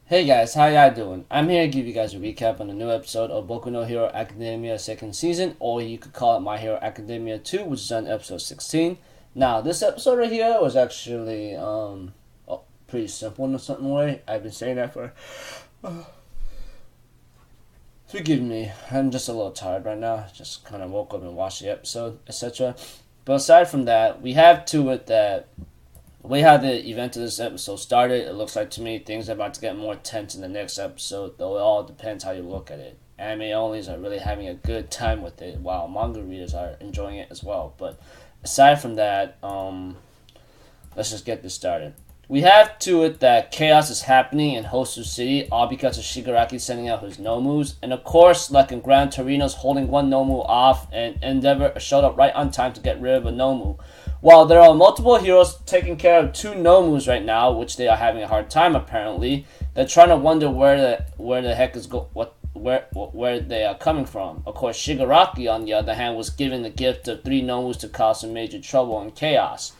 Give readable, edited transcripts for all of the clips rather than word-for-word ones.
Hey guys, how y'all doing? I'm here to give you guys a recap on the new episode of Boku no Hero Academia 2nd season, or you could call it My Hero Academia 2, which is on episode 16. Now, this episode right here was actually pretty simple in a certain way. I've been saying that for... Forgive me, I'm just a little tired right now. Just kind of woke up and watched the episode, etc. But aside from that, we have to it that the way how the event of this episode started, it looks like to me things are about to get more tense in the next episode, though it all depends how you look at it. Anime onlys are really having a good time with it, while manga readers are enjoying it as well. But aside from that, let's just get this started. We have to it that chaos is happening in Hosu City, all because of Shigaraki sending out his Nomus. And of course, like in Gran Torino's holding one Nomu off, and Endeavor showed up right on time to get rid of a Nomu. While there are multiple heroes taking care of two Nomus right now, which they are having a hard time apparently, they're trying to wonder where the heck is where they are coming from. Of course, Shigaraki on the other hand was given the gift of three Nomus to cause some major trouble and chaos.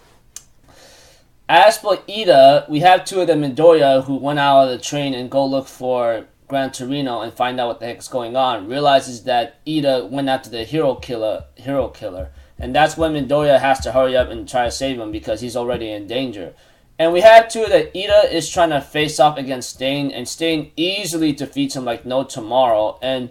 As for Ida, we have two of them in Midoriya who went out of the train and go look for Gran Torino and find out what the heck is going on. Realizes that Ida went after the hero killer, and that's when Midoriya has to hurry up and try to save him because he's already in danger. And we have two that Ida is trying to face off against Stain, and Stain easily defeats him like no tomorrow. And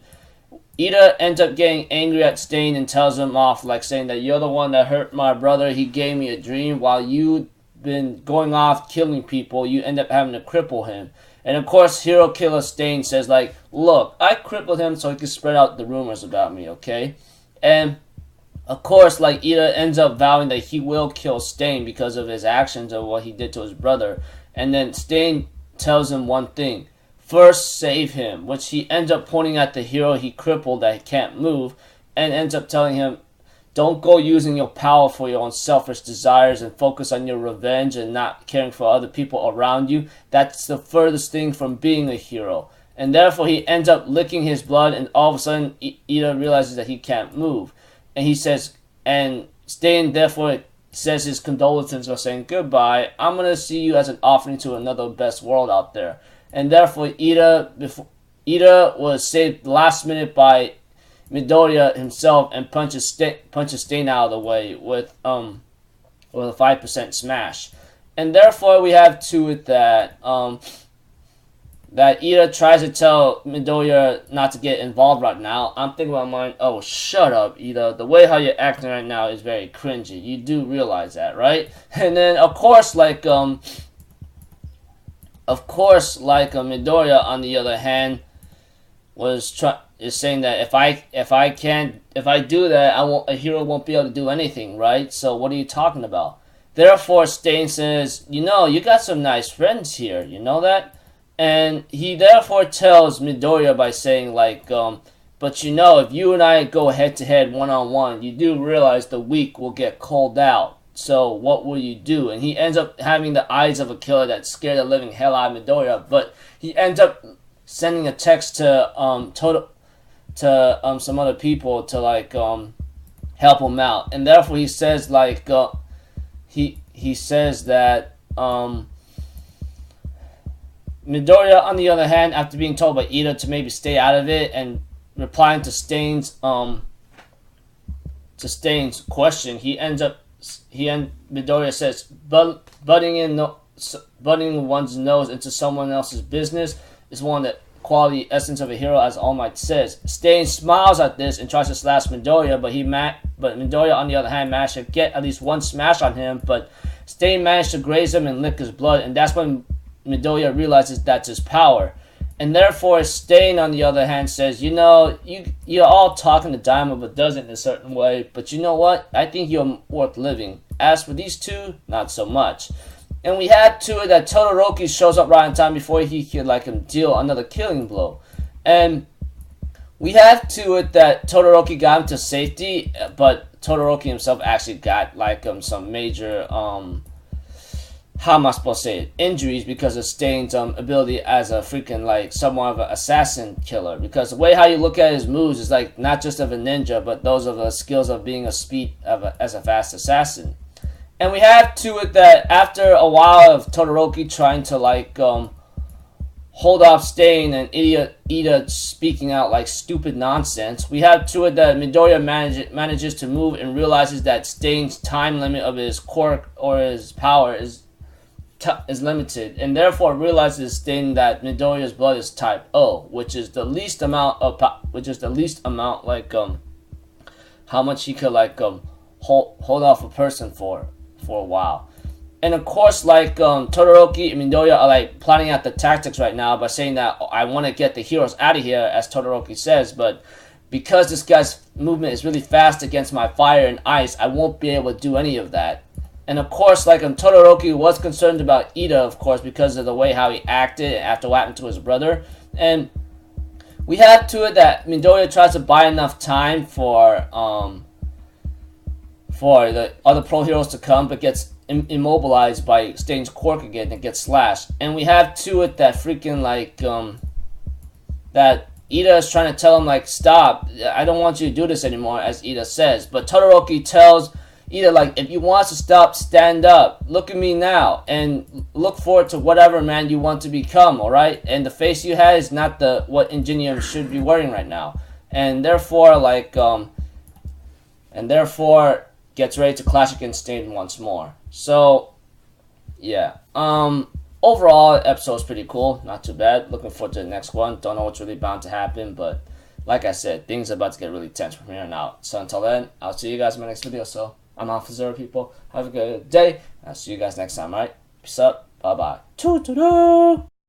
Ida ends up getting angry at Stain and tells him off, like saying that you're the one that hurt my brother. He gave me a dream while you been going off killing people, you end up having to cripple him. And of course, Hero Killer Stain says like, look, I crippled him so he could spread out the rumors about me, okay? And of course, like, Ida ends up vowing that he will kill Stain because of his actions of what he did to his brother. And then Stain tells him one thing: first save him, which he ends up pointing at the hero he crippled that can't move, and ends up telling him, don't go using your power for your own selfish desires and focus on your revenge and not caring for other people around you. That's the furthest thing from being a hero. And therefore he ends up licking his blood, and all of a sudden Ida realizes that he can't move. And he says, and Stain therefore says his condolences for saying goodbye. I'm going to see you as an offering to another best world out there. And therefore Ida was saved last minute by Midoriya himself and punches Stain out of the way with a 5% smash. And therefore we have to it that that Ida tries to tell Midoriya not to get involved right now. I'm thinking about mine, oh, shut up, Ida. The way how you're acting right now is very cringy. You do realize that, right? And then of course Midoriya on the other hand is saying that if I do that, a hero won't be able to do anything, right? So what are you talking about? Therefore, Stain says, you got some nice friends here, you know that? And he therefore tells Midoriya by saying like, but if you and I go head to head, one-on-one, you do realize the weak will get called out. So what will you do? And he ends up having the eyes of a killer that scared the living hell out of Midoriya, but he ends up sending a text to some other people to like help him out, and therefore he says like he says that Midoriya on the other hand, after being told by Ida to maybe stay out of it and replying to Stain's question, Midoriya says butting one's nose into someone else's business is one of the quality essence of a hero, as All Might says. Stain smiles at this and tries to slash Midoriya, but Midoriya on the other hand managed to get at least one smash on him, but Stain managed to graze him and lick his blood, and that's when Midoriya realizes that's his power. And therefore Stain on the other hand says, you're all talking the dime of a dozen in a certain way, but you know what? I think you're worth living. As for these two, not so much. And we had to it that Todoroki shows up right in time before he could deal another killing blow. And we have to it that Todoroki got him to safety, but Todoroki himself actually got some major how am I supposed to say it, injuries because of Stain's ability as a freaking somewhat of an assassin killer. Because the way how you look at his moves is not just of a ninja, but those of the skills of being as a fast assassin. And we have to it that after a while of Todoroki trying to hold off Stain and Ida speaking out like stupid nonsense. We have to it that Midoriya manages to move and realizes that Stain's time limit of his quirk or his power is limited, and therefore realizes Stain that Midoriya's blood is type O, which is the least amount like how much he could like hold off a person for a while. And of course, like Todoroki and Midoriya are like plotting out the tactics right now by saying that I want to get the heroes out of here, as Todoroki says, but because this guy's movement is really fast against my fire and ice, I won't be able to do any of that. And of course, like Todoroki was concerned about Ida, of course, because of the way how he acted after what happened to his brother. And we have to it that Midoriya tries to buy enough time for the other pro heroes to come, but gets immobilized by Stain's quirk again and gets slashed. And we have to it that freaking like that Ida is trying to tell him like, stop, I don't want you to do this anymore, as Ida says. But Todoroki tells Ida like, if you want to stop, stand up, look at me now, and look forward to whatever man you want to become, alright? And the face you had is not what Ingenium should be wearing right now. And therefore like gets ready to clash against Stain once more. So, yeah. Overall, the episode's pretty cool. Not too bad. Looking forward to the next one. Don't know what's really bound to happen, but like I said, things are about to get really tense from here on out. So until then, I'll see you guys in my next video. So, I'm Alpha Zero, people. Have a good day. I'll see you guys next time, alright? Peace up. Bye-bye. Toodaloo!